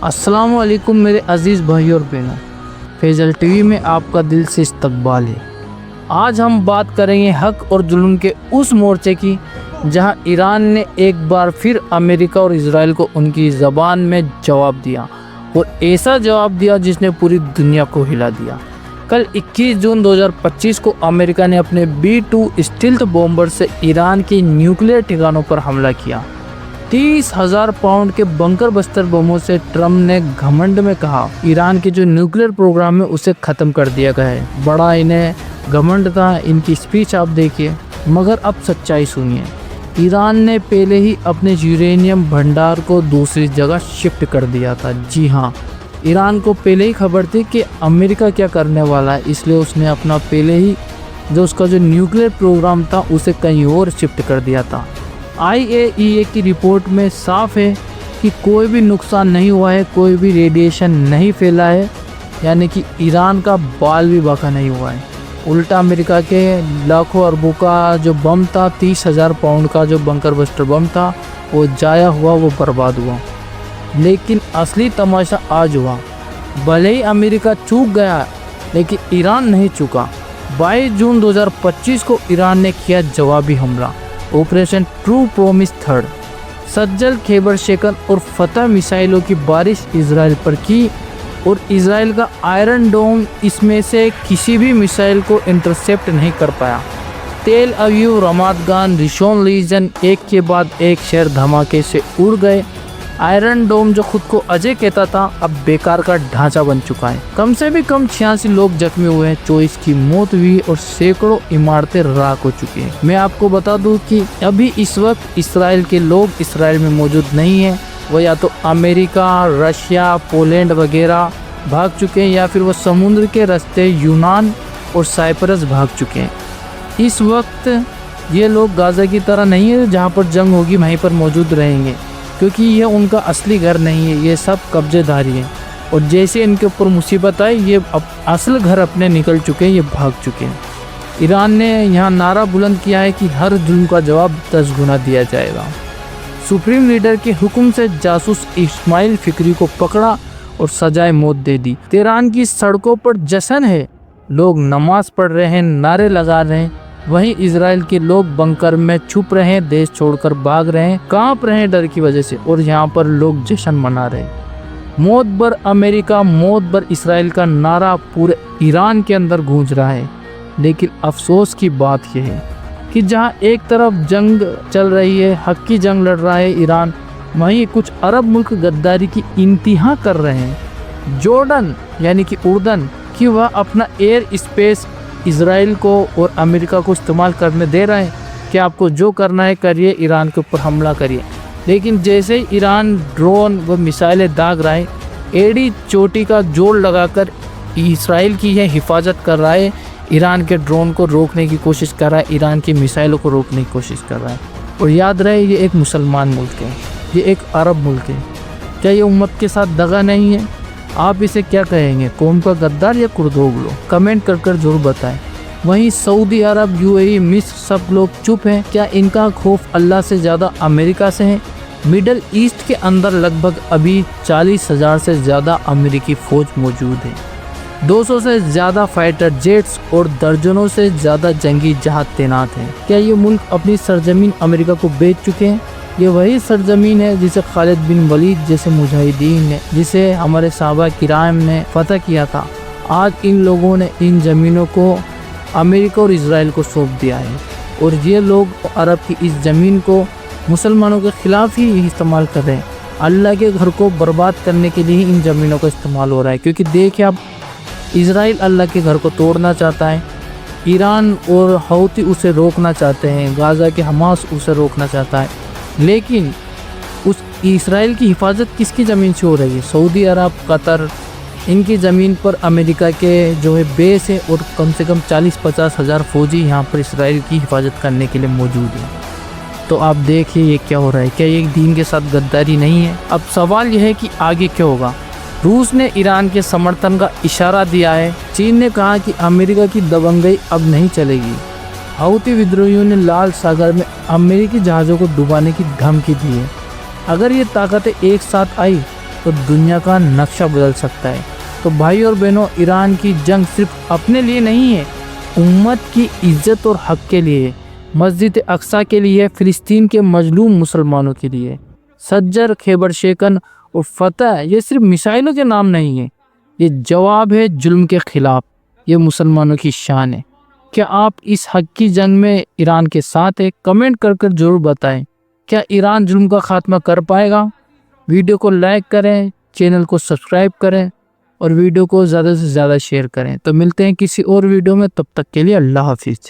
अस्सलाम वालेकुम मेरे अज़ीज़ भाई और बहनों, फैज़ल टीवी में आपका दिल से इस्तकबाल है। आज हम बात करेंगे हक और जुल्म के उस मोर्चे की जहां ईरान ने एक बार फिर अमेरिका और इजराइल को उनकी ज़बान में जवाब दिया और ऐसा जवाब दिया जिसने पूरी दुनिया को हिला दिया। कल 21 जून 2025 को अमेरिका ने अपने B-2 स्टील्थ बॉम्बर से ईरान के न्यूक्लियर ठिकानों पर हमला किया। 30,000 पाउंड के बंकर बस्तर बमों से ट्रम्प ने घमंड में कहा ईरान के जो न्यूक्लियर प्रोग्राम है उसे ख़त्म कर दिया गया है। बड़ा इन्हें घमंड था, इनकी स्पीच आप देखिए। मगर अब सच्चाई सुनिए, ईरान ने पहले ही अपने यूरेनियम भंडार को दूसरी जगह शिफ्ट कर दिया था। जी हाँ, ईरान को पहले ही खबर थी कि अमेरिका क्या करने वाला है, इसलिए उसने अपना पहले ही उसका जो न्यूक्लियर प्रोग्राम था उसे कहीं और शिफ्ट कर दिया था। IAEA की रिपोर्ट में साफ है कि कोई भी नुकसान नहीं हुआ है, कोई भी रेडिएशन नहीं फैला है, यानी कि ईरान का बाल भी बाका नहीं हुआ है। उल्टा अमेरिका के लाखों अरबों का जो बम था, 30,000 पाउंड का जो बंकर बस्टर बम था, वो जाया हुआ, वो बर्बाद हुआ। लेकिन असली तमाशा आज हुआ। भले ही अमेरिका चूक गया लेकिन ईरान नहीं चूका। 22 जून 2025 को ईरान ने किया जवाबी हमला, operation true promise third. Sejjil, Kheibar Shekan और फतह मिसाइलों की बारिश इजराइल पर की और इजराइल का आयरन डोम इसमें से किसी भी मिसाइल को इंटरसेप्ट नहीं कर पाया। तेल अवीव, रमात गान, रिशोन लीजन एक के बाद एक शहर धमाके से उड़ गए। आयरन डोम जो खुद को अजय कहता था अब बेकार का ढांचा बन चुका है। कम से भी कम 86 लोग जख्मी हुए हैं, 24 की मौत हुई और सैकड़ों इमारतें राख हो चुकी हैं। मैं आपको बता दूं कि अभी इस वक्त इसराइल के लोग इसराइल में मौजूद नहीं हैं। वो या तो अमेरिका, रशिया, पोलैंड वगैरह भाग चुके हैं या फिर वो समुद्र के रास्ते यूनान और साइप्रस भाग चुके हैं। इस वक्त ये लोग गाजा की तरह नहीं है जहाँ पर जंग होगी वहीं पर मौजूद रहेंगे, क्योंकि ये उनका असली घर नहीं है, ये सब कब्जेदारी है। और जैसे इनके ऊपर मुसीबत आई, ये अब असल घर अपने निकल चुके हैं, ये भाग चुके हैं। ईरान ने यहाँ नारा बुलंद किया है कि हर जुल्म का जवाब 10 गुना दिया जाएगा। सुप्रीम लीडर के हुक्म से जासूस इस्माइल फिक्री को पकड़ा और सजाए मौत दे दी। तेहरान की सड़कों पर जश्न है, लोग नमाज पढ़ रहे हैं, नारे लगा रहे हैं। वहीं इजराइल के लोग बंकर में छुप रहे हैं, देश छोड़कर भाग रहे हैं, कांप रहे हैं डर की वजह से, और यहाँ पर लोग जश्न मना रहे हैं। मौत बर अमेरिका, मौत बर इजराइल का नारा पूरे ईरान के अंदर गूंज रहा है। लेकिन अफसोस की बात यह है कि जहाँ एक तरफ जंग चल रही है, हक की जंग लड़ रहा है ईरान, वहीं कुछ अरब मुल्क गद्दारी की इंतहा कर रहे हैं। जॉर्डन यानी कि उर्दन कि वह अपना एयर स्पेस इजराइल को और अमेरिका को इस्तेमाल करने दे रहे हैं कि आपको जो करना है करिए, ईरान के ऊपर हमला करिए। लेकिन जैसे ही ईरान ड्रोन व मिसाइलें दाग रहा है, एड़ी चोटी का जोड़ लगाकर इजराइल की यह हिफाजत कर रहा है, ईरान के ड्रोन को रोकने की कोशिश कर रहा है, ईरान की मिसाइलों को रोकने की कोशिश कर रहा है। और याद रहे, ये एक मुसलमान मुल्क है, ये एक अरब मुल्क है। क्या ये उम्मत के साथ दगा नहीं है? आप इसे क्या कहेंगे, कौम का गद्दार या कुर्दोगलो? कमेंट कर जरूर बताएं। वहीं सऊदी अरब, UAE, मिस्र सब लोग चुप हैं। क्या इनका खौफ अल्लाह से ज़्यादा अमेरिका से है? मिडल ईस्ट के अंदर लगभग अभी 40,000 से ज़्यादा अमेरिकी फ़ौज मौजूद है। 200 से ज़्यादा फाइटर जेट्स और दर्जनों से ज़्यादा जंगी जहाज तैनात हैं। क्या ये मुल्क अपनी सरजमीन अमेरिका को बेच चुके हैं? ये वही सरजमीन है जिसे खालिद बिन वलीद जैसे मुजाहिदीन ने, जिसे हमारे सहाबा किराम ने फतह किया था। आज इन लोगों ने इन ज़मीनों को अमेरिका और इजराइल को सौंप दिया है और ये लोग अरब की इस ज़मीन को मुसलमानों के ख़िलाफ़ ही इस्तेमाल कर रहे हैं। अल्लाह के घर को बर्बाद करने के लिए इन ज़मीनों का इस्तेमाल हो रहा है। क्योंकि देखिए, अब इजराइल अल्लाह के घर को तोड़ना चाहता है, ईरान और हौती उसे रोकना चाहते हैं, गाज़ा के हमास उसे रोकना चाहता है। लेकिन उस इजराइल की हिफाजत किसकी ज़मीन से हो रही है? सऊदी अरब, कतर, इनकी ज़मीन पर अमेरिका के जो है बेस है और कम से कम 40-50 हज़ार फ़ौजी यहाँ पर इजराइल की हिफाजत करने के लिए मौजूद हैं। तो आप देखिए ये क्या हो रहा है। क्या ये दीन के साथ गद्दारी नहीं है? अब सवाल यह है कि आगे क्या होगा। रूस ने ईरान के समर्थन का इशारा दिया है। चीन ने कहा कि अमेरिका की दबंगई अब नहीं चलेगी। हौती विद्रोहियों ने लाल सागर में अमेरिकी जहाज़ों को डुबाने की धमकी दी है। अगर ये ताकतें एक साथ आई तो दुनिया का नक्शा बदल सकता है। तो भाई और बहनों, ईरान की जंग सिर्फ अपने लिए नहीं है, उम्मत की इज्जत और हक के लिए, मस्जिद अक्सा के लिए, फिलिस्तीन के मजलूम मुसलमानों के लिए। सज्जर, खैबर शेकन और फतह ये सिर्फ मिसाइलों के नाम नहीं है, ये जवाब है जुल्म के खिलाफ, ये मुसलमानों की शान है। क्या आप इस हक की जंग में ईरान के साथ है? कमेंट कर कर जरूर बताएं। क्या ईरान जुल्म का खात्मा कर पाएगा? वीडियो को लाइक करें, चैनल को सब्सक्राइब करें और वीडियो को ज़्यादा से ज़्यादा शेयर करें। तो मिलते हैं किसी और वीडियो में, तब तक के लिए अल्लाह हाफिज़।